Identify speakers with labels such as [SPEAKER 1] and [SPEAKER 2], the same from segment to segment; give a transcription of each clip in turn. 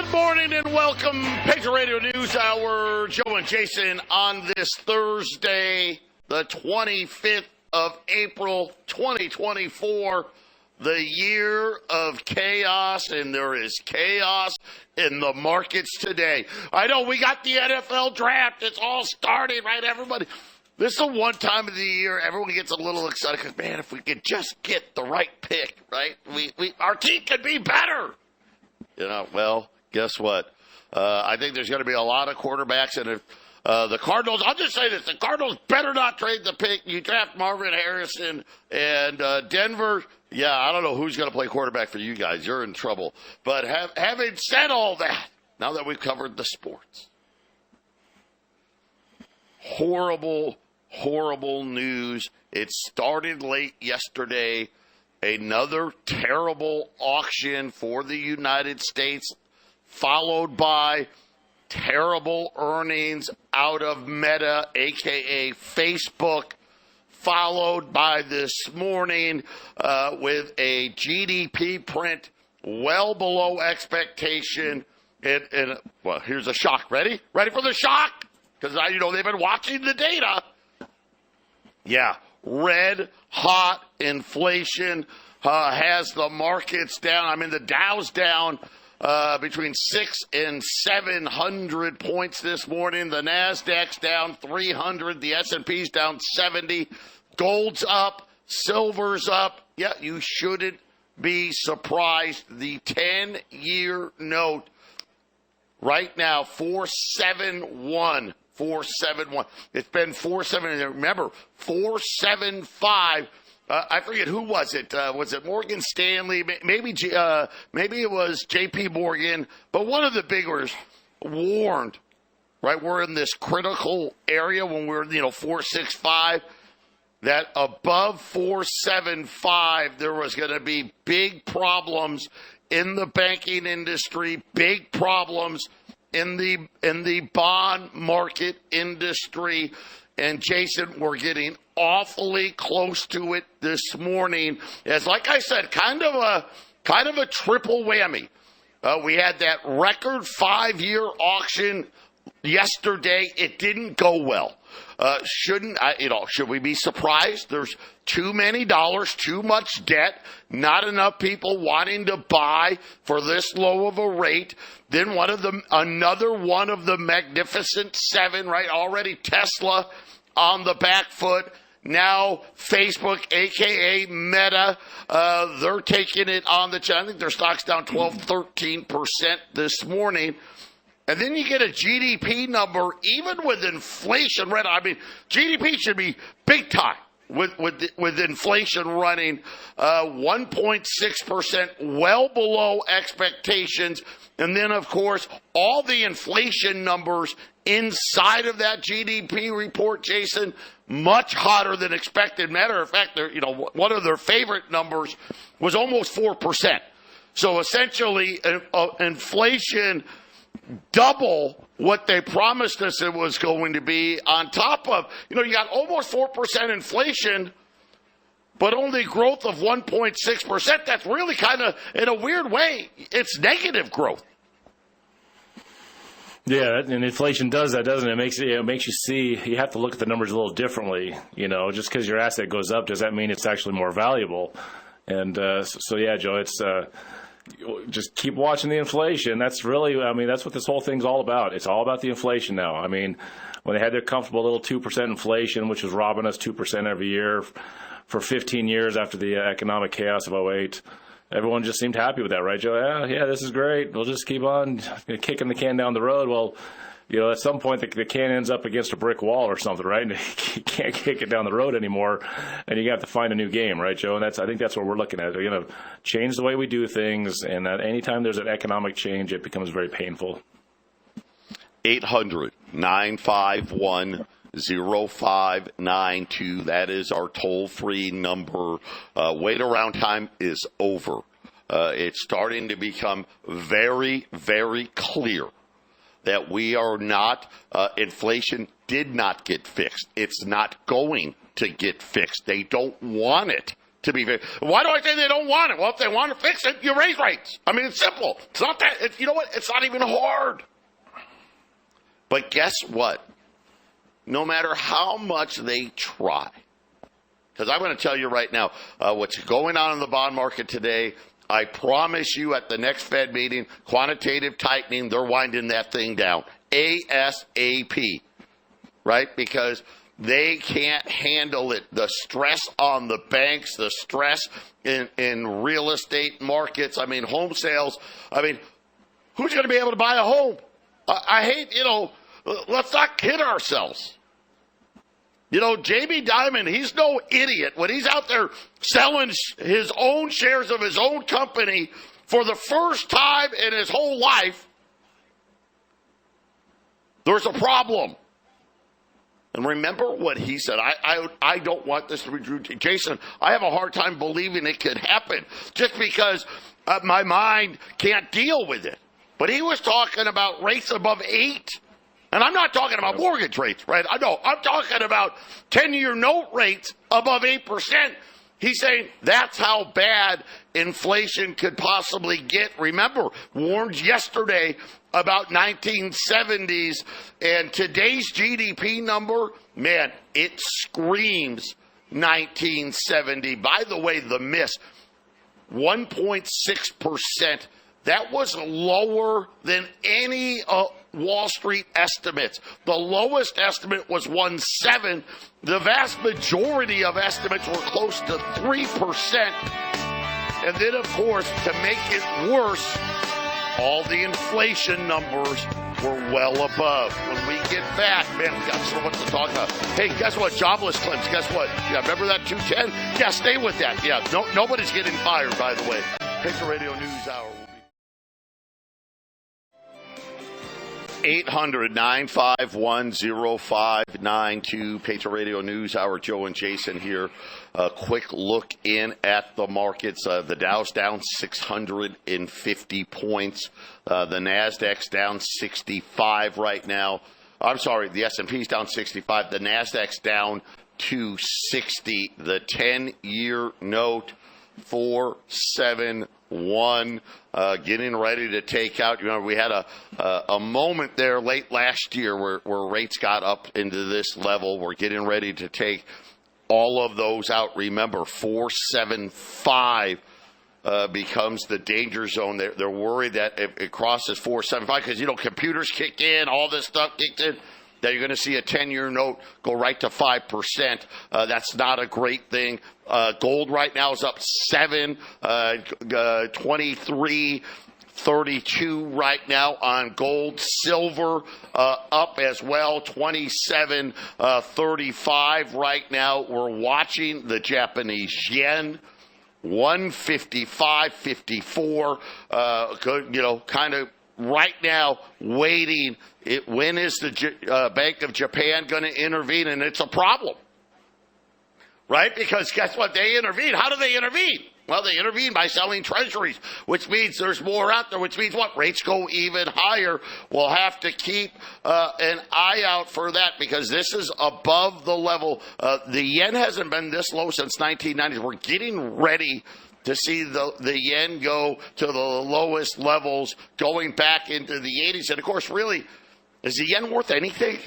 [SPEAKER 1] Good morning and welcome, Patriot Radio News Hour. Joe and Jason on this Thursday, the 25th of April, 2024, the year of chaos, and there is chaos in the markets today. I know we got the NFL draft. It's all starting, right, everybody? This is the one time of the year everyone gets a little excited because, man, if we could just get the right pick, right, our team could be better. You know, well, guess what? I think there's going to be a lot of quarterbacks, and if the Cardinals, I'll just say this, the Cardinals better not trade the pick. You draft Marvin Harrison, and Denver, yeah, I don't know who's going to play quarterback for you guys. You're in trouble. But having said all that, now that we've covered the sports, horrible, horrible news. It started late yesterday. Another terrible auction for the United States, followed by terrible earnings out of Meta, a.k.a. Facebook, followed by this morning with a GDP print well below expectation. And well, here's a shock. Ready? Ready for the shock? Because, they've been watching the data. Yeah. Red hot inflation has the markets down. I mean, the Dow's down between 600 and 700 points this morning. The Nasdaq's down 300. The S&P's down 70. Gold's up. Silver's up. Yeah, you shouldn't be surprised. The 10-year note right now, 471. 471. It's been 470. Remember, 475. I forget who was it. Was it Morgan Stanley? Maybe it was J.P. Morgan. But one of the biggers warned. Right, we're in this critical area when we're 465. That above 475, there was going to be big problems in the banking industry. Big problems in the bond market industry. And Jason, we're getting awfully close to it this morning. As like I said, kind of a triple whammy. We had that record 5-year auction yesterday. It didn't go well. Should we be surprised? There's too many dollars, too much debt, not enough people wanting to buy for this low of a rate. Then another one of the Magnificent Seven, right? Already Tesla on the back foot. Now Facebook, a.k.a. Meta, they're taking it on the chin. I think their stock's down 12, 13% this morning. And then you get a GDP number, even with inflation, right? I mean, GDP should be big time with inflation running 1.6%, well below expectations. And then, of course, all the inflation numbers inside of that GDP report, Jason, much hotter than expected. Matter of fact, one of their favorite numbers was almost 4%. So essentially, inflation double what they promised us it was going to be, on top of, you got almost 4% inflation, but only growth of 1.6%. That's really kind of, in a weird way, it's negative growth.
[SPEAKER 2] Yeah, and inflation does that, doesn't it? It makes you see, you have to look at the numbers a little differently. Just because your asset goes up, does that mean it's actually more valuable? And so yeah, Joe, it's just keep watching the inflation. That's really, that's what this whole thing's all about. It's all about the inflation now. When they had their comfortable little 2% inflation, which was robbing us 2% every year for 15 years after the economic chaos of '08, everyone just seemed happy with that, right, Joe? Yeah, this is great. We'll just keep on kicking the can down the road. Well, at some point the can ends up against a brick wall or something, right? And you can't kick it down the road anymore, and you have to find a new game, right, Joe? And I think that's what we're looking at. We're going to change the way we do things, and that anytime there's an economic change, it becomes very painful.
[SPEAKER 1] 800-951-0592. That is our toll-free number. Wait around time is over. It's starting to become very, very clear that we are not, inflation did not get fixed. It's not going to get fixed. They don't want it to be fair. Why do I say they don't want it? Well, if they want to fix it, you raise rates. I mean, it's simple. It's not that, you know what? It's not even hard. But guess what? No matter how much they try, because I'm going to tell you right now, what's going on in the bond market today, I promise you at the next Fed meeting, quantitative tightening, they're winding that thing down. ASAP, right? Because they can't handle it. The stress on the banks, the stress in real estate markets. I mean, home sales. I mean, who's going to be able to buy a home? I hate, let's not kid ourselves. Jamie Dimon, he's no idiot. When he's out there selling his own shares of his own company for the first time in his whole life, there's a problem. And remember what he said. I don't want this to be true. Jason, I have a hard time believing it could happen just because my mind can't deal with it. But he was talking about rates above 8. And I'm not talking about mortgage rates, right? I'm talking about 10-year note rates above 8%. He's saying that's how bad inflation could possibly get. Remember, warned yesterday about 1970s, and today's GDP number, man, it screams 1970. By the way, the miss, 1.6%. That was lower than any Wall Street estimates. The lowest estimate was 1.7. The vast majority of estimates were close to 3%. And then, of course, to make it worse, all the inflation numbers were well above. When we get back, man, we got so much to talk about. Hey, guess what? Jobless claims. Guess what? Yeah, remember that 210? Yeah, stay with that. Yeah, nobody's getting fired, by the way. Patriot Radio News Hour. 800-951-0592, Patriot Radio News Hour. Joe and Jason here. A quick look in at the markets. The Dow's down 650 points. The Nasdaq's down 65 right now. I'm sorry, the S&P's down 65. The Nasdaq's down 260. The 10-year note, 471. Getting ready to take out. We had a moment there late last year where rates got up into this level. We're getting ready to take all of those out. Remember, 475 becomes the danger zone. They're worried that if it crosses 475, because computers kick in, all this stuff kicked in, that you're going to see a 10-year note go right to 5%. That's not a great thing. Gold right now is up 7, 23.32 right now on gold. Silver up as well, 27.35 right now. We're watching the Japanese yen. 155.54. Kind of right now waiting. When is the Bank of Japan going to intervene? And it's a problem, right? Because guess what? They intervene. How do they intervene? Well, they intervene by selling treasuries, which means there's more out there, which means what? Rates go even higher. We'll have to keep an eye out for that because this is above the level. The yen hasn't been this low since 1990s. We're getting ready to see the yen go to the lowest levels going back into the 80s. And, of course, really, is the yen worth anything?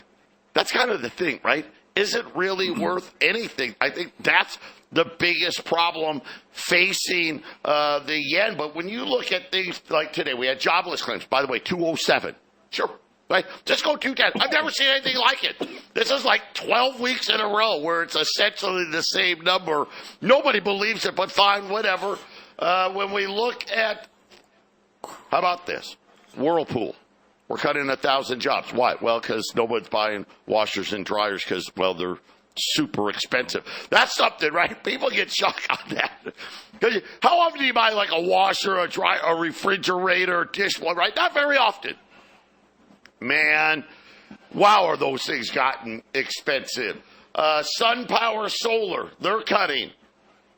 [SPEAKER 1] That's kind of the thing, right? Is it really worth anything? I think that's the biggest problem facing the yen. But when you look at things like today, we had jobless claims. By the way, 207. Sure. Right? Just go 210. I've never seen anything like it. This is like 12 weeks in a row where it's essentially the same number. Nobody believes it, but fine, whatever. When we look at, how about this? Whirlpool. We're cutting 1,000 jobs. Why? Well, because nobody's buying washers and dryers because, well, they're super expensive. That's something, right? People get shocked on that. How often do you buy like a washer, a dryer, a refrigerator, a dishwasher, right? Not very often. Man, wow, are those things gotten expensive. SunPower Solar, they're cutting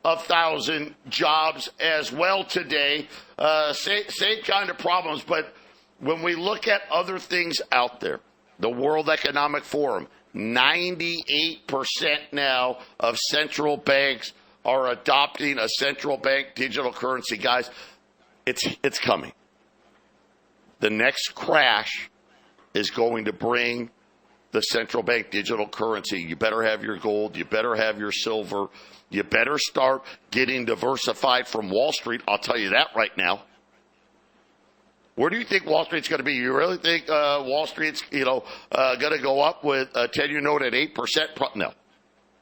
[SPEAKER 1] 1,000 jobs as well today. Same kind of problems, but when we look at other things out there, the World Economic Forum, 98% now of central banks are adopting a central bank digital currency. Guys, it's coming. The next crash is going to bring the central bank digital currency. You better have your gold. You better have your silver. You better start getting diversified from Wall Street. I'll tell you that right now. Where do you think Wall Street's going to be? You really think Wall Street's going to go up with a 10-year note at 8%? No.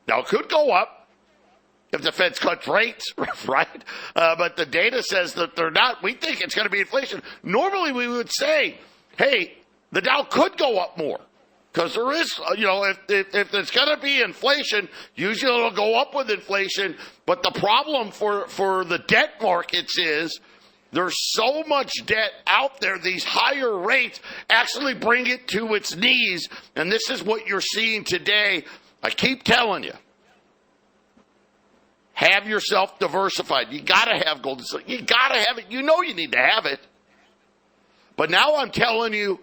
[SPEAKER 1] Now, it could go up if the Fed's cut rates, right? But the data says that they're not. We think it's going to be inflation. Normally, we would say, hey, the Dow could go up more. Because there is, if there's going to be inflation, usually it'll go up with inflation. But the problem for the debt markets is there's so much debt out there, these higher rates actually bring it to its knees. And this is what you're seeing today. I keep telling you, have yourself diversified. You got to have gold. You got to have it. You know you need to have it. But now I'm telling you,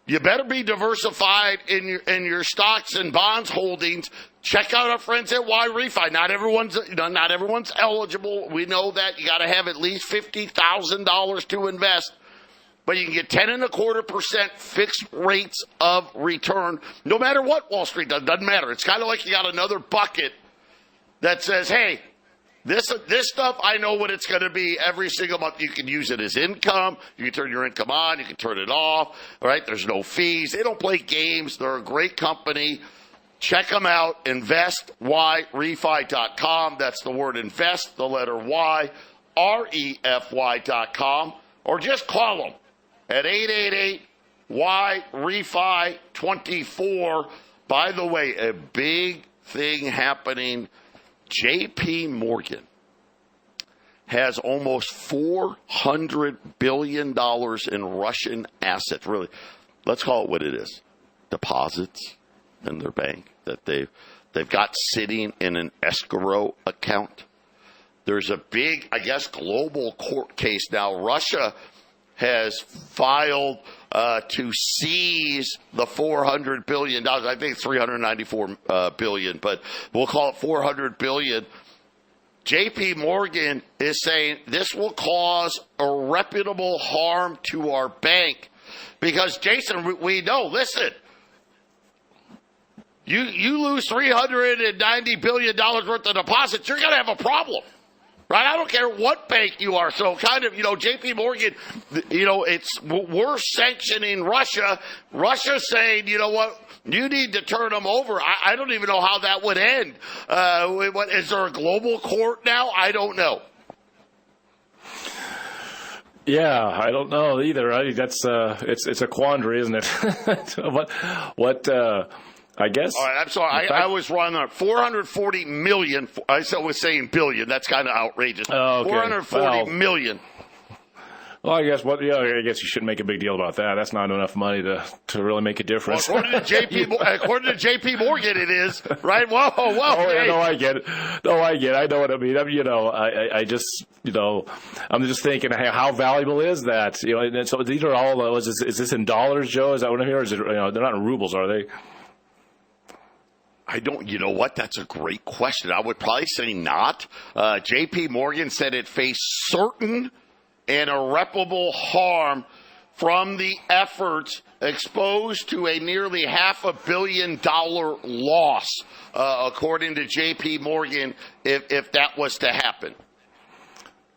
[SPEAKER 1] you better be diversified in your stocks and bonds holdings. Check out our friends at Y-Refi. Not everyone's eligible. We know that. You got to have at least $50,000 to invest. But you can get 10.25% fixed rates of return, no matter what Wall Street does. Doesn't matter. It's kind of like you got another bucket that says, hey, this stuff, I know what it's going to be every single month. You can use it as income. You can turn your income on. You can turn it off. All right? There's no fees. They don't play games. They're a great company. Check them out. InvestYRefi.com. That's the word invest, the letter Y, REFY.com. Or just call them at 888-YREFI24. By the way, a big thing happening. J.P. Morgan has almost $400 billion in Russian assets. Really, let's call it what it is. Deposits in their bank that they've got sitting in an escrow account. There's a big, global court case now. Russia has filed to seize the $400 billion. I think it's $394 billion, but we'll call it $400 billion. J.P. Morgan is saying this will cause irreparable harm to our bank because, Jason, we know, listen, you lose $390 billion worth of deposits, you're going to have a problem. Right? I don't care what bank you are. So J.P. Morgan, we're sanctioning Russia. Russia's saying, you know what, you need to turn them over. I don't even know how that would end. Is there a global court now? I don't know.
[SPEAKER 2] Yeah, I don't know either. That's it's a quandary, isn't it? what I guess.
[SPEAKER 1] All right, I'm sorry. I was wrong on 440 million. I was saying billion. That's kind of outrageous.
[SPEAKER 2] Oh, okay.
[SPEAKER 1] 440 million.
[SPEAKER 2] Well, I guess I guess you shouldn't make a big deal about that. That's not enough money to really make a difference.
[SPEAKER 1] Well, according to JP Morgan, it is right. Whoa.
[SPEAKER 2] Oh, yeah, no, I get it. I know what I mean. I just I'm just thinking, hey, how valuable is that? And so these are all. Is this in dollars, Joe? Is that what I'm hearing? Or is it? They're not in rubles, are they?
[SPEAKER 1] I don't, you know what? That's a great question. I would probably say not. J.P. Morgan said it faced certain and irreparable harm from the efforts exposed to a nearly $500 million loss, according to J.P. Morgan, if that was to happen.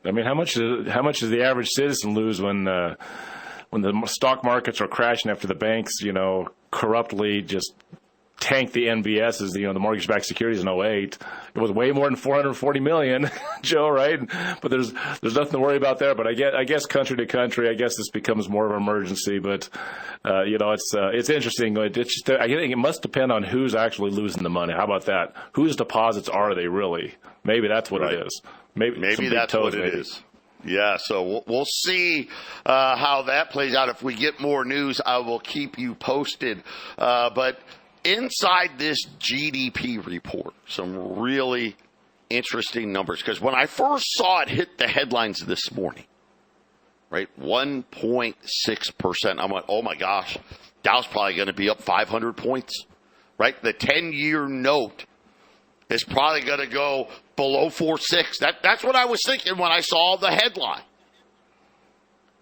[SPEAKER 2] I mean, how much does the average citizen lose when the stock markets are crashing after the banks, corruptly just tanked the MBSs, the mortgage-backed securities in '08. It was way more than $440 million, Joe, right? But there's nothing to worry about there. But I guess country to country, I guess this becomes more of an emergency. But it's interesting. I think it must depend on who's actually losing the money. How about that? Whose deposits are they really? Maybe that's what it is. Maybe
[SPEAKER 1] that's what it is. Yeah, so we'll see how that plays out. If we get more news, I will keep you posted. But inside this GDP report, some really interesting numbers. Because when I first saw it hit the headlines this morning, right, 1.6%, I went, oh my gosh, Dow's probably going to be up 500 points, right? The 10-year note is probably going to go below 4.6. That's what I was thinking when I saw the headline.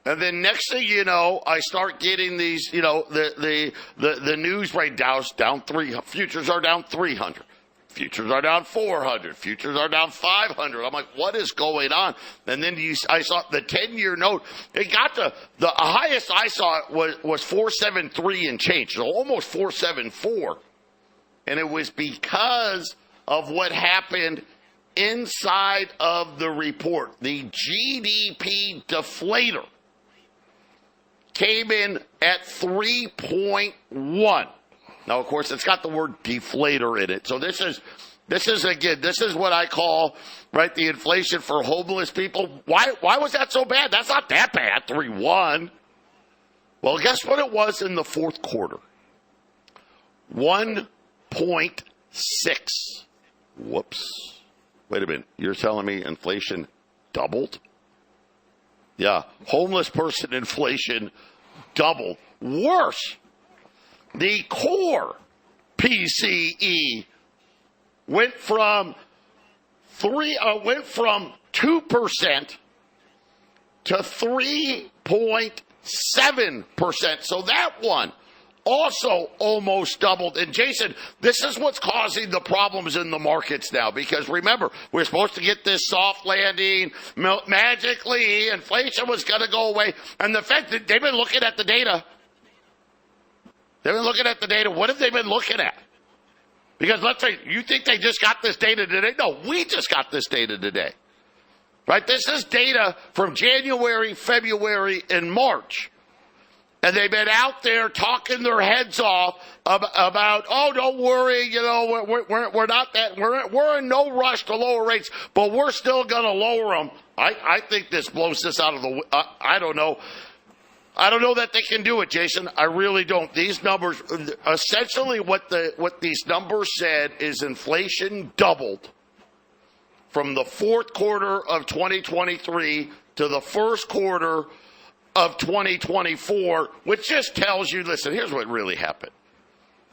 [SPEAKER 1] And then next thing you know, I start getting these, the news right down 3. Futures are down 300. Futures are down 400. Futures are down 500. I'm like, what is going on? And then I saw the 10-year note. It got to the highest I saw was 473 and change, so almost 474. And it was because of what happened inside of the report. The GDP deflator came in at 3.1. Now, of course, it's got the word deflator in it. So this is what I call, right, the inflation for homeless people. Why was that so bad? That's not that bad, 3.1. Well, guess what it was in the fourth quarter? 1.6. Whoops. Wait a minute. You're telling me inflation doubled? Yeah, homeless person inflation doubled. Worse, the core PCE went from 2% to 3.7%. So that one also almost doubled. And Jason, this is what's causing the problems in the markets now, because remember, we're supposed to get this soft landing. Magically, inflation was going to go away. And the fact that they've been looking at the data. What have they been looking at? Because let's say, you think they just got this data today? No, we just got this data today. Right? This is data from January, February, and March. And they've been out there talking their heads off about, oh, don't worry, we're not that, we're in no rush to lower rates, but we're still going to lower them. I think this blows this out of the, I don't know. I don't know that they can do it, Jason. I really don't. These numbers, essentially what these numbers said is inflation doubled from the fourth quarter of 2023 to the first quarter of 2024, which just tells you, listen, here's what really happened.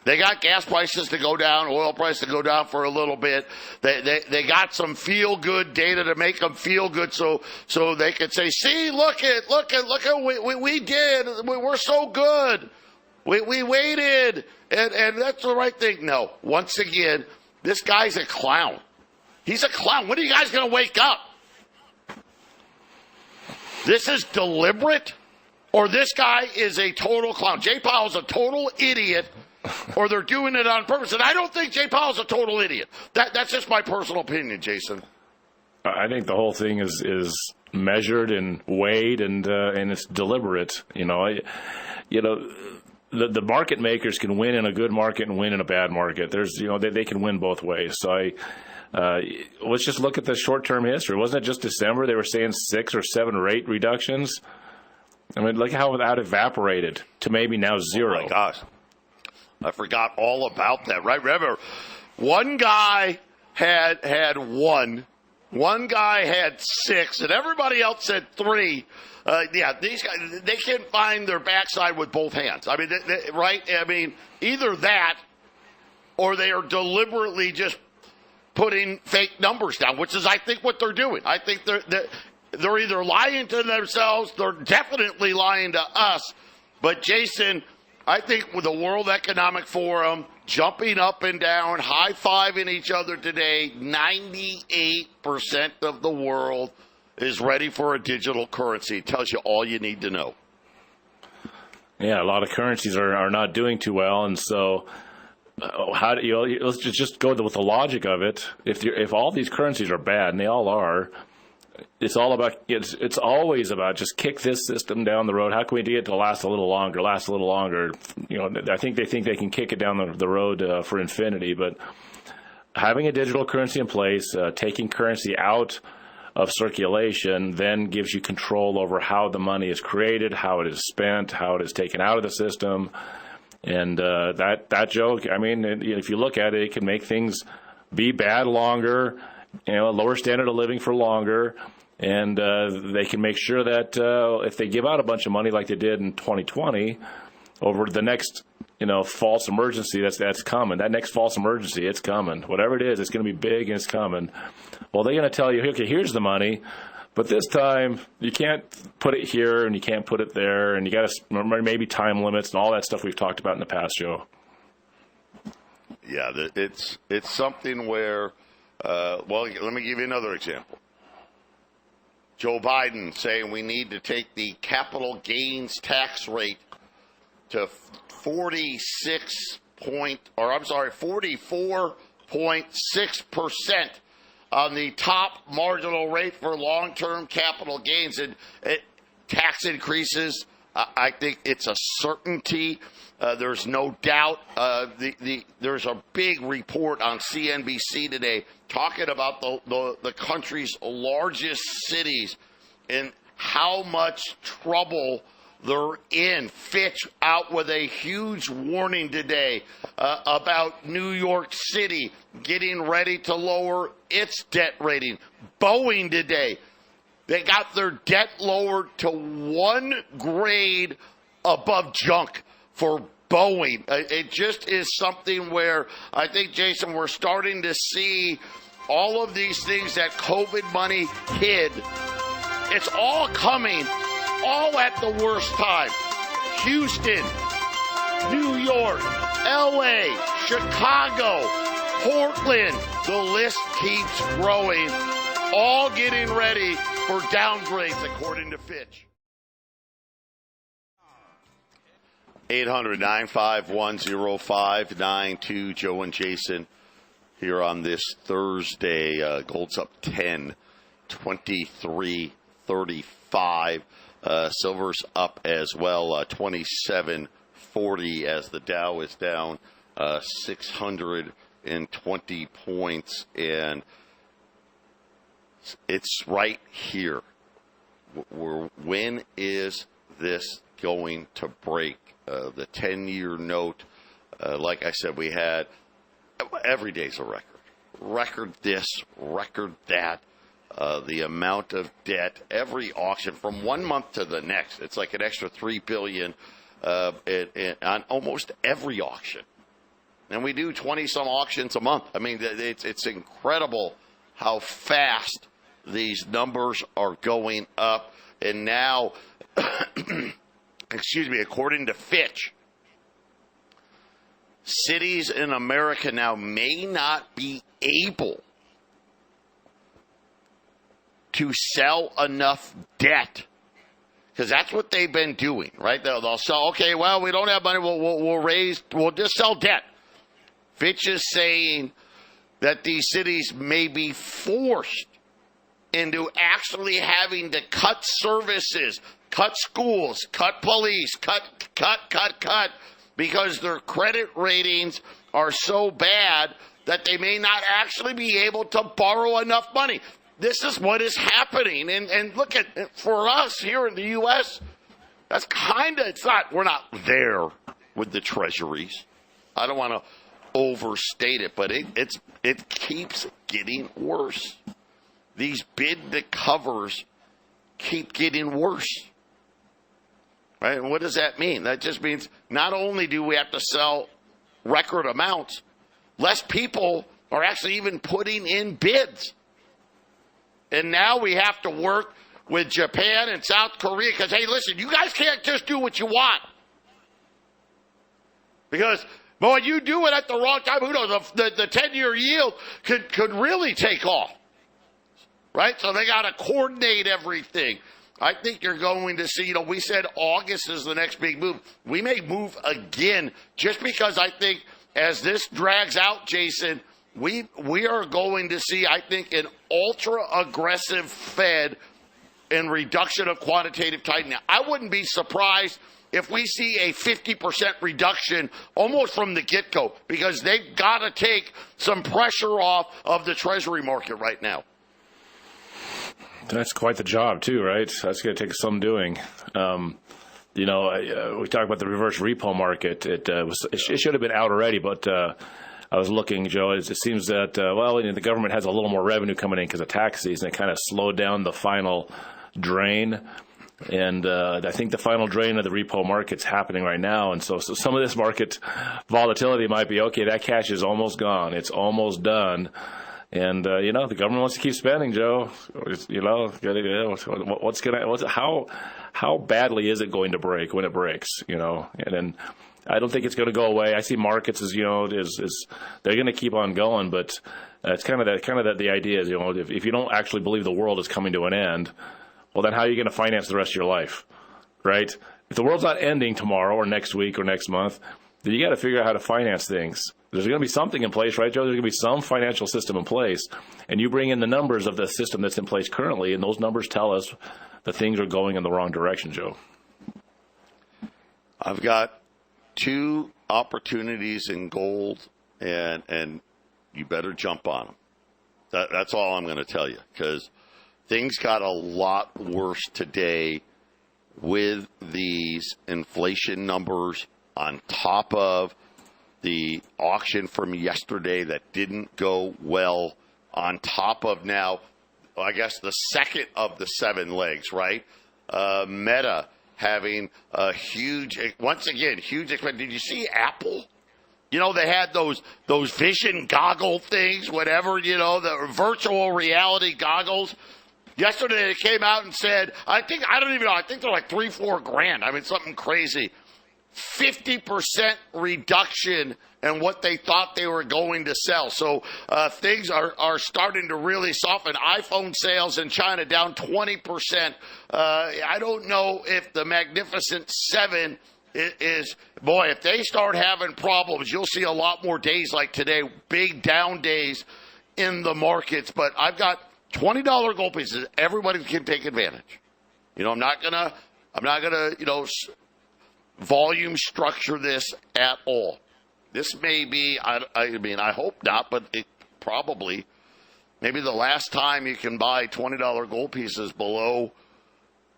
[SPEAKER 1] They got gas prices to go down, oil prices to go down for a little bit. They got some feel-good data to make them feel good so they could say, see, look at we did. We're so good. We waited, and that's the right thing. No, once again, this guy's a clown. He's a clown. When are you guys going to wake up? This is deliberate, or this guy is a total clown. Jay Powell's a total idiot, or they're doing it on purpose. And I don't think Jay Powell's a total idiot. That's just my personal opinion, Jason.
[SPEAKER 2] I think the whole thing is measured and weighed, and it's deliberate. The market makers can win in a good market and win in a bad market. They can win both ways. So let's just look at the short-term history. Wasn't it just December they were saying 6 or 7 rate reductions? I mean, look how that evaporated to maybe now 0.
[SPEAKER 1] Oh, my gosh. I forgot all about that, right? Remember, one guy had 1. One guy had 6, and everybody else had 3. These guys, they can't find their backside with both hands. I mean, right? I mean, either that or they are deliberately just putting fake numbers down, which is, I think, what they're doing. I think they're either lying to themselves, they're definitely lying to us. But, Jason, I think with the World Economic Forum jumping up and down, high-fiving each other today, 98% of the world is ready for a digital currency. It tells you all you need to know.
[SPEAKER 2] Yeah, a lot of currencies are not doing too well, and so let's just go with the logic of it. If all these currencies are bad, and they all are, it's always about just kick this system down the road. How can we get it to last a little longer? I think they can kick it down the road for infinity. But having a digital currency in place, taking currency out of circulation, then gives you control over how the money is created, how it is spent, how it is taken out of the system. And that joke, I mean, if you look at it, it can make things be bad longer, a lower standard of living for longer, and they can make sure that if they give out a bunch of money like they did in 2020, over the next false emergency that's coming. That next false emergency, it's coming. Whatever it is, it's going to be big and it's coming. Well, they're going to tell you, okay, here's the money, but this time you can't put it here and you can't put it there, and you got to maybe time limits and all that stuff we've talked about in the past, Joe.
[SPEAKER 1] Yeah, it's something where, well, let me give you another example. Joe Biden saying we need to take the capital gains tax rate to 44.6% on the top marginal rate for long-term capital gains. And tax increases, I think it's a certainty. There's no doubt. There's a big report on CNBC today talking about the country's largest cities and how much trouble they're in. Fitch out with a huge warning today about New York City getting ready to lower its debt rating. Boeing today, they got their debt lowered to 1 grade above junk for Boeing. It just is something where I think, Jason, we're starting to see all of these things that COVID money hid. It's all coming, all at the worst time. Houston, New York, LA, Chicago, Portland, the list keeps growing, all getting ready for downgrades according to Fitch. 800-951-0592, Joe and Jason here on this Thursday. Gold's up 10, 23.35. Silver's up as well, 27.40 as the Dow is down 620 points. And it's right here. When is this going to break? The 10-year note, like I said, we had every day's a record. Record this, record that. The amount of debt, every auction from 1 month to the next, it's like an extra $3 billion on almost every auction. And we do 20-some auctions a month. I mean, it's incredible how fast these numbers are going up. And now, according to Fitch, cities in America now may not be able to sell enough debt, because that's what they've been doing, right? They'll sell, okay, well, we don't have money, we'll just sell debt. Fitch is saying that these cities may be forced into actually having to cut services, cut schools, cut police, cut, because their credit ratings are so bad that they may not actually be able to borrow enough money. This is what is happening. And look at, for us here in the U.S., that's we're not there with the treasuries. I don't want to overstate it, but it keeps getting worse. These bid to covers keep getting worse. Right? And what does that mean? That just means not only do we have to sell record amounts, less people are actually even putting in bids. And now we have to work with Japan and South Korea because, hey, listen, you guys can't just do what you want. Because, boy, you do it at the wrong time. Who knows? The 10-year yield could really take off. Right? So they got to coordinate everything. I think you're going to see, we said August is the next big move. We may move again just because I think as this drags out, Jason, we are going to see, I think, an ultra-aggressive Fed and reduction of quantitative tightening. I wouldn't be surprised if we see a 50% reduction almost from the get-go, because they've got to take some pressure off of the Treasury market right now.
[SPEAKER 2] That's quite the job, too, right? That's going to take some doing. We talk about the reverse repo market. It should have been out already, but I was looking, Joe. It seems that the government has a little more revenue coming in because of tax season. It kind of slowed down the final drain, And I think the final drain of the repo market's happening right now. And so some of this market volatility might be, okay, that cash is almost gone. It's almost done. And, the government wants to keep spending, Joe. How badly is it going to break when it breaks, And then I don't think it's going to go away. I see markets as, they're going to keep on going, but it's kind of the idea is, if you don't actually believe the world is coming to an end, well, then how are you going to finance the rest of your life, right? If the world's not ending tomorrow or next week or next month, then you got to figure out how to finance things. There's going to be something in place, right, Joe? There's going to be some financial system in place, and you bring in the numbers of the system that's in place currently, and those numbers tell us that things are going in the wrong direction, Joe.
[SPEAKER 1] I've got 2 opportunities in gold, and you better jump on them. That's all I'm going to tell you, because things got a lot worse today with these inflation numbers on top of the auction from yesterday that didn't go well, on top of now, I guess, the second of the 7 legs, right? Meta having a huge expense. Did you see Apple? They had those vision goggle things, whatever, the virtual reality goggles. Yesterday they came out and said, I think they're like $3-4 grand. I mean, something crazy. 50% reduction in what they thought they were going to sell. So things are starting to really soften. iPhone sales in China down 20%. I don't know if the Magnificent 7 is, boy, if they start having problems, you'll see a lot more days like today, big down days in the markets. But I've got $20 gold pieces. Everybody can take advantage. I'm not gonna, volume structure this at all. This may be, I hope not, but it probably, maybe the last time you can buy $20 gold pieces below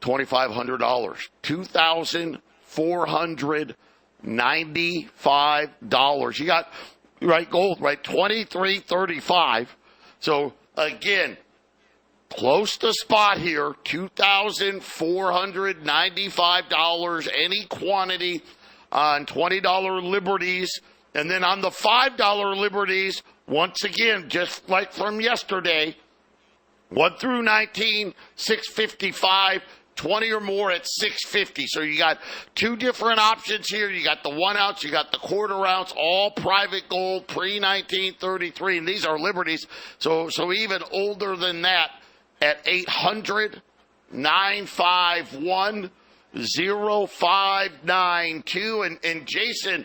[SPEAKER 1] $2,500. $2,495. You got, right, gold, right, $23.35. So, again, close to spot here, $2,495, any quantity on $20 liberties. And then on the $5 liberties, once again, just like from yesterday, 1 through 19, 655, 20 or more at 650. So you got 2 different options here. You got the 1 ounce, you got the quarter ounce, all private gold, pre-1933. And these are liberties. So even older than that, at 800-951-0592. And Jason,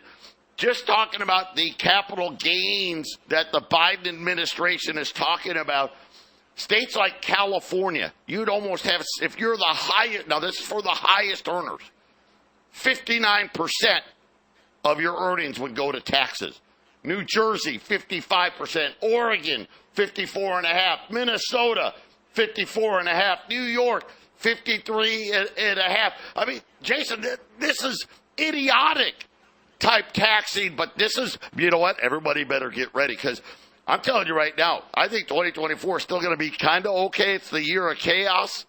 [SPEAKER 1] just talking about the capital gains that the Biden administration is talking about, states like California, you'd almost have, if you're the highest, now this is for the highest earners, 59% of your earnings would go to taxes. New Jersey, 55%. Oregon, 54.5%. Minnesota, 54.5%. New York, 53.5%. I mean, Jason, this is idiotic type taxing, but this is, you know what? Everybody better get ready, because I'm telling you right now, I think 2024 is still going to be kind of okay. It's the year of chaos.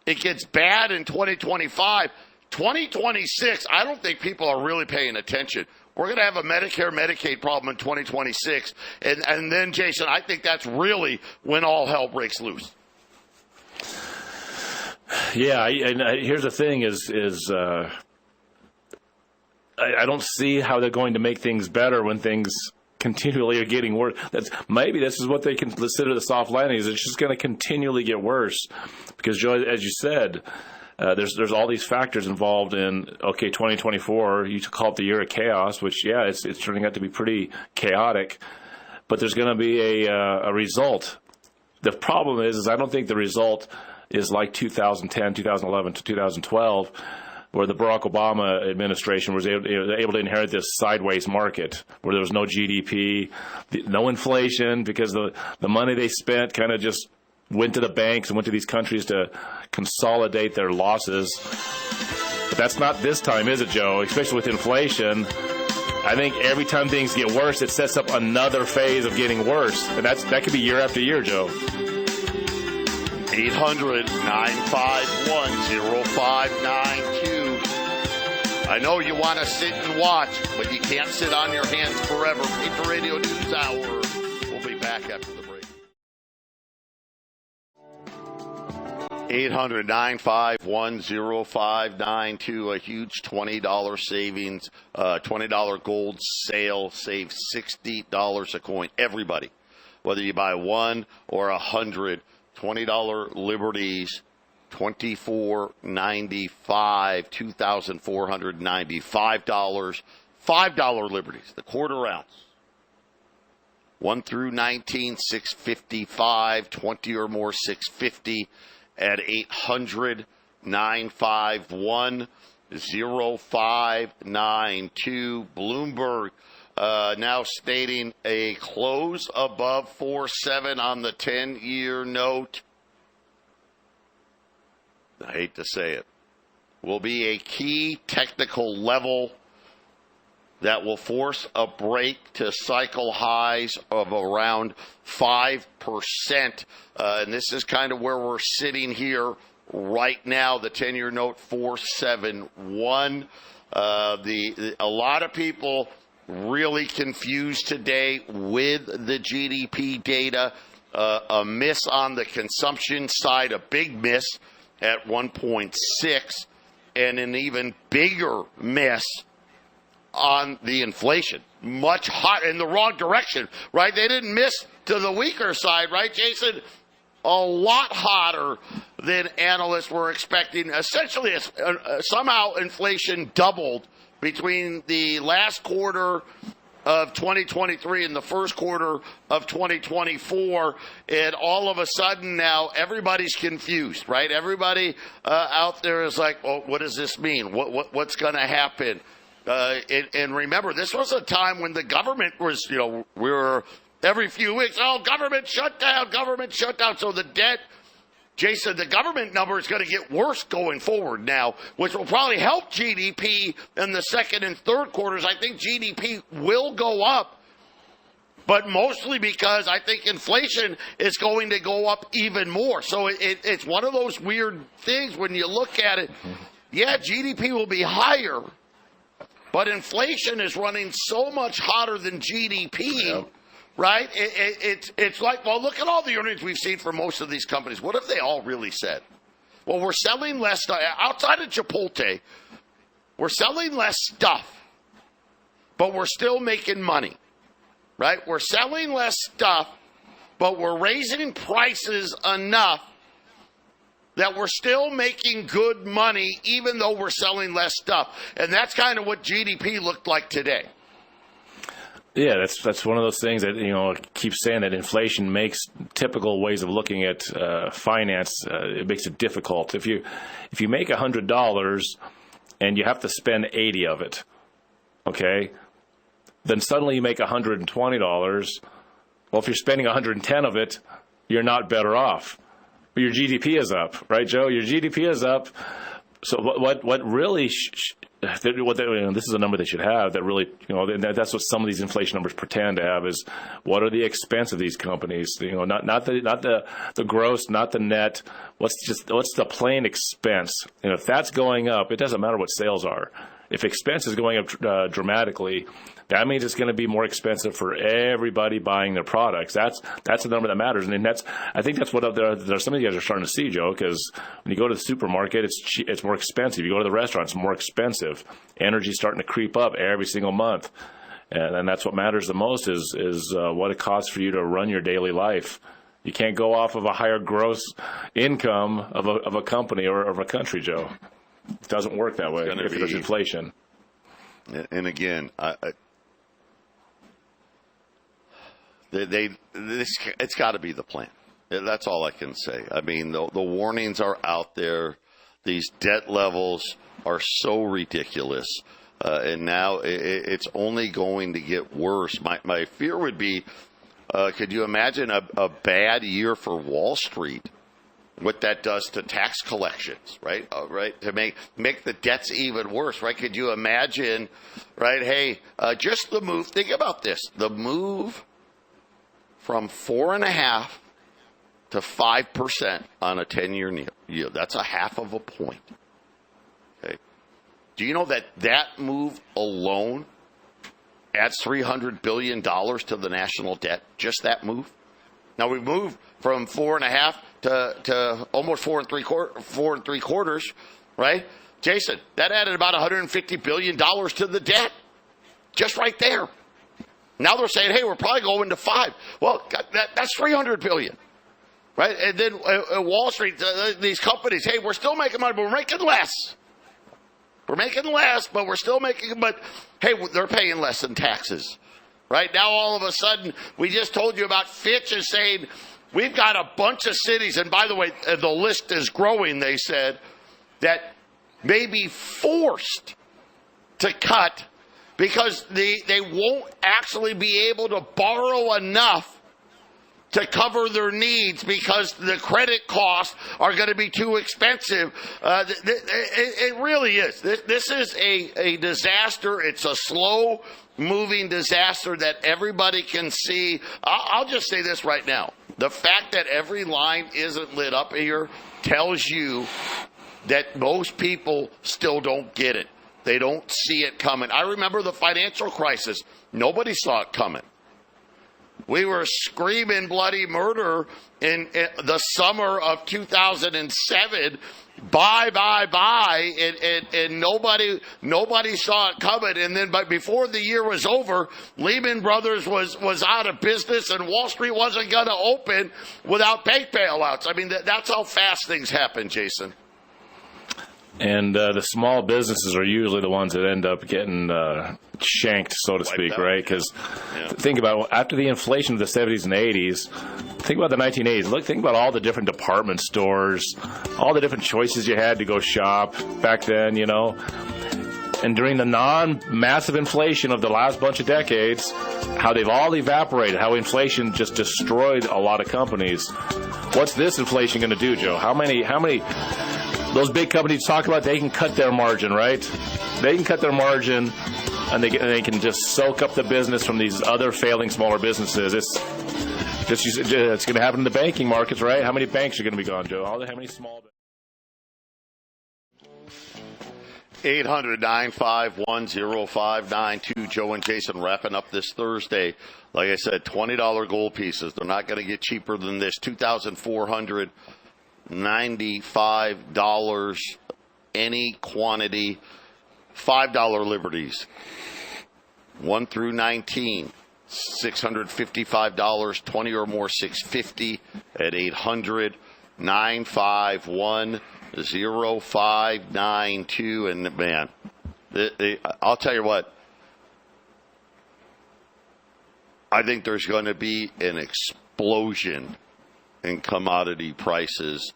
[SPEAKER 1] It gets bad in 2025. 2026, I don't think people are really paying attention. We're going to have a Medicare, Medicaid problem in 2026. And then, Jason, I think that's really when all hell breaks loose.
[SPEAKER 2] Yeah, here's the thing is I don't see how they're going to make things better when things continually are getting worse. Maybe this is what they can consider the soft landing, is it's just going to continually get worse. Because, Joe, as you said, there's all these factors involved in, 2024, you call it the year of chaos, which, yeah, it's turning out to be pretty chaotic, but there's going to be a result. The problem is I don't think the result is like 2010, 2011 to 2012, where the Barack Obama administration was able to inherit this sideways market where there was no GDP, no inflation, because the money they spent kind of just went to the banks and went to these countries to consolidate their losses. But that's not this time, is it, Joe? Especially with inflation. I think every time things get worse, it sets up another phase of getting worse. And that could be year after year, Joe.
[SPEAKER 1] 800-951-0592. I know you want to sit and watch, but you can't sit on your hands forever. Patriot Radio News Hour. We'll be back after the break. 800-951-0592. A huge $20 savings, $20 gold sale. Save $60 a coin. Everybody, whether you buy one or 100, $20 Liberties. $24.95, $2,495, $5 Liberties, the quarter ounce. 1 through 19, $655, 20 or more, $650 at 800-951-0592. Bloomberg now stating a close above 4.7 on the 10-year note. I hate to say it, will be a key technical level that will force a break to cycle highs of around 5%. And this is kind of where we're sitting here right now, the 10-year note 4.71. A lot of people really confused today with the GDP data. A miss on the consumption side, a big miss at 1.6, and an even bigger miss on the inflation. Much hot in the wrong direction, right? They didn't miss to the weaker side, right, Jason? A lot hotter than analysts were expecting. Essentially, somehow inflation doubled between the last quarter of 2023 and the first quarter of 2024, and all of a sudden now everybody's confused, right? Everybody out there is like, "Oh, what does this mean? What's going to happen?" And remember, this was a time when the government was, we were every few weeks, government shutdown. So the debt, Jason, the government number is going to get worse going forward now, which will probably help GDP in the second and third quarters. I think GDP will go up, but mostly because I think inflation is going to go up even more. So it's one of those weird things when you look at it. Yeah, GDP will be higher, but inflation is running so much hotter than GDP. Yep. Right? It's like, well, look at all the earnings we've seen for most of these companies. What have they all really said? Well, we're selling less stuff. Outside of Chipotle, we're selling less stuff, but we're still making money. Right? We're selling less stuff, but we're raising prices enough that we're still making good money even though we're selling less stuff. And that's kind of what GDP looked like today.
[SPEAKER 2] Yeah, that's one of those things that, I keep saying that inflation makes typical ways of looking at finance, it makes it difficult. If you make $100 and you have to spend 80 of it, okay, then suddenly you make $120. Well, if you're spending 110 of it, you're not better off. But your GDP is up, right, Joe? Your GDP is up. So what really this is a number they should have that really, that's what some of these inflation numbers pretend to have is what are the expense of these companies? Not the gross, not the net. What's the plain expense? If that's going up, it doesn't matter what sales are. If expense is going up dramatically, that means it's going to be more expensive for everybody buying their products. That's the number that matters, and I think that's what some of you guys are starting to see, Joe. Because when you go to the supermarket, it's more expensive. You go to the restaurant, it's more expensive. Energy's starting to creep up every single month, and that's what matters the most is what it costs for you to run your daily life. You can't go off of a higher gross income of a company or of a country, Joe. It doesn't work that way if there's inflation.
[SPEAKER 1] And again, it's got to be the plan. That's all I can say. I mean, the warnings are out there. These debt levels are so ridiculous, and now it's only going to get worse. My fear would be, could you imagine a bad year for Wall Street? What that does to tax collections, right? Right, to make the debts even worse, right? Could you imagine, right? Hey, just the move. Think about this: the move from 4.5 to 5% on a 10-year yield. That's a half of a point. Okay. Do you know that move alone adds $300 billion to the national debt? Just that move. Now we moved from 4.5 to almost 4.75, right? Jason, that added about $150 billion to the debt. Just right there. Now they're saying, hey, we're probably going to 5. Well, that's $300 billion. Right? And then Wall Street, these companies, hey, we're still making money, but we're making less. We're making less, but we're still making, but hey, they're paying less in taxes. Right? Now all of a sudden, we just told you about Fitch is saying, we've got a bunch of cities, and by the way, the list is growing, they said, that may be forced to cut because they won't actually be able to borrow enough to cover their needs because the credit costs are going to be too expensive. It really is. This is a disaster. It's a slow-moving disaster that everybody can see. I'll just say this right now. The fact that every line isn't lit up here tells you that most people still don't get it. They don't see it coming. I remember the financial crisis. Nobody saw it coming. We were screaming bloody murder in the summer of 2007. Buy, and nobody saw it coming. And then, but before the year was over, Lehman Brothers was out of business, and Wall Street wasn't going to open without bank bailouts. I mean, that's how fast things happen, Jason.
[SPEAKER 2] And the small businesses are usually the ones that end up getting shanked, so to speak, right? Because think about it, after the inflation of the 70s and 80s, think about the 1980s. Think about all the different department stores, all the different choices you had to go shop back then, you know. And during the non-massive inflation of the last bunch of decades, how they've all evaporated, how inflation just destroyed a lot of companies. What's this inflation going to do, Joe? How many those big companies talk about, they can cut their margin, right? They can cut their margin, and they can just soak up the business from these other failing smaller businesses. It's going to happen in the banking markets, right? How many banks are going to be gone, Joe? How many small?
[SPEAKER 1] 800-951-0592. Joe and Jason wrapping up this Thursday. Like I said, $20 gold pieces. They're not going to get cheaper than this. $2,495 any quantity. $5 liberties. 1 through 19. $655. 20 or more, $650 at 800-951-0592. And man, I'll tell you what, I think there's going to be an explosion in commodity prices.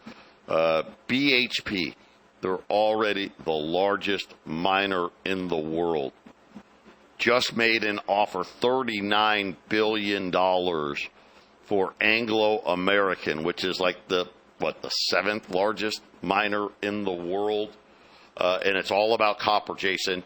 [SPEAKER 1] BHP, they're already the largest miner in the world, just made an offer, $39 billion for Anglo American, which is like the 7th largest miner in the world. And it's all about copper, Jason,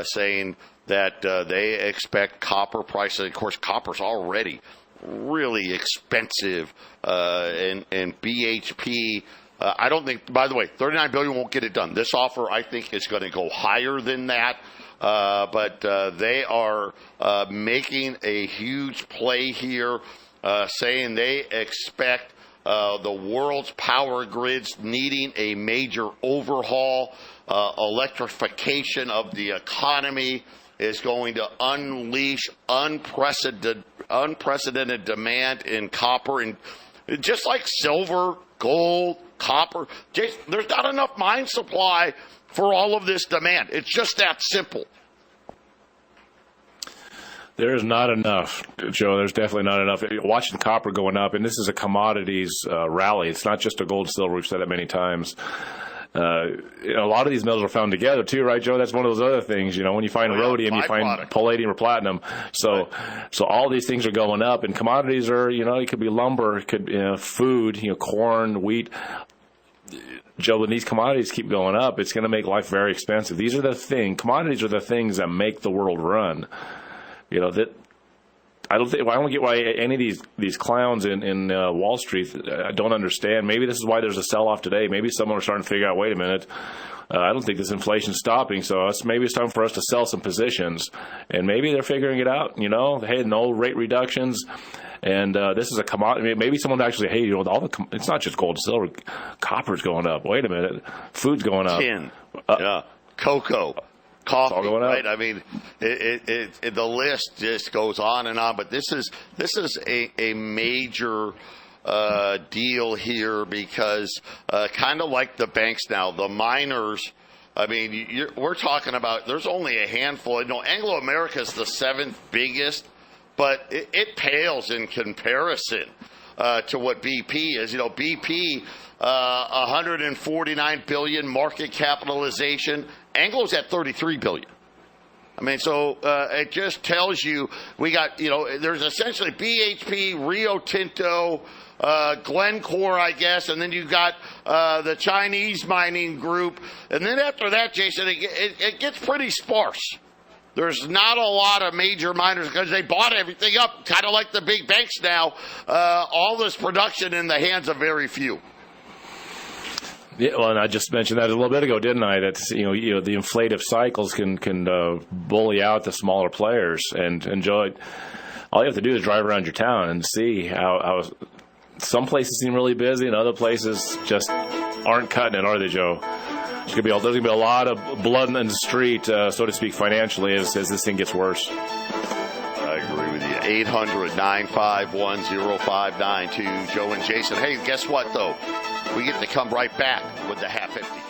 [SPEAKER 1] saying that they expect copper prices. Of course, copper's already really expensive. And BHP, I don't think, by the way, $39 billion won't get it done. This offer, I think, is going to go higher than that. But they are making a huge play here, saying they expect the world's power grids needing a major overhaul. Electrification of the economy is going to unleash unprecedented demand in copper. And just like silver, gold, copper, there's not enough mine supply for all of this demand. It's just that simple.
[SPEAKER 2] There's not enough, Joe. There's definitely not enough. Watching copper going up, and this is a commodities rally. It's not just a gold and silver. We've said that many times. A lot of these metals are found together too, right, Joe? That's one of those other things. When you find rhodium, you find palladium or platinum. So all these things are going up, and commodities are, it could be lumber, it could be food, corn, wheat. Joe, when these commodities keep going up, it's going to make life very expensive. Commodities are the things that make the world run. I don't get why any of these clowns in Wall Street. I don't understand. Maybe this is why there's a sell-off today. Maybe someone was starting to figure out, wait a minute, I don't think this inflation's stopping, so maybe it's time for us to sell some positions. And maybe they're figuring it out, hey, no rate reductions. And this is a commodity. Maybe someone actually, hey, it's not just gold and silver. Copper's going up. Wait a minute. Food's going up.
[SPEAKER 1] Tin. Cocoa. Coffee,
[SPEAKER 2] all going up.
[SPEAKER 1] right? I mean, the list just goes on and on. But this is a major deal here because kind of like the banks now, the miners. I mean, we're talking about there's only a handful. Anglo America is the 7th biggest, but it pales in comparison to what BP is. BP, 149 billion market capitalization. Anglo's at 33 billion. I mean, so it just tells you we got, there's essentially BHP, Rio Tinto, Glencore, I guess, and then you got the Chinese mining group. And then after that, Jason, it gets pretty sparse. There's not a lot of major miners because they bought everything up, kind of like the big banks now. All this production in the hands of very few.
[SPEAKER 2] Yeah, well, and I just mentioned that a little bit ago, didn't I? That the inflative cycles can bully out the smaller players and enjoy. All you have to do is drive around your town and see how some places seem really busy and other places just aren't cutting it, are they, Joe? There's gonna be a lot of blood in the street, so to speak, financially as this thing gets worse.
[SPEAKER 1] I agree with you. 800-951-0592. Joe and Jason. Hey, guess what, though? We get to come right back with the Hat 50.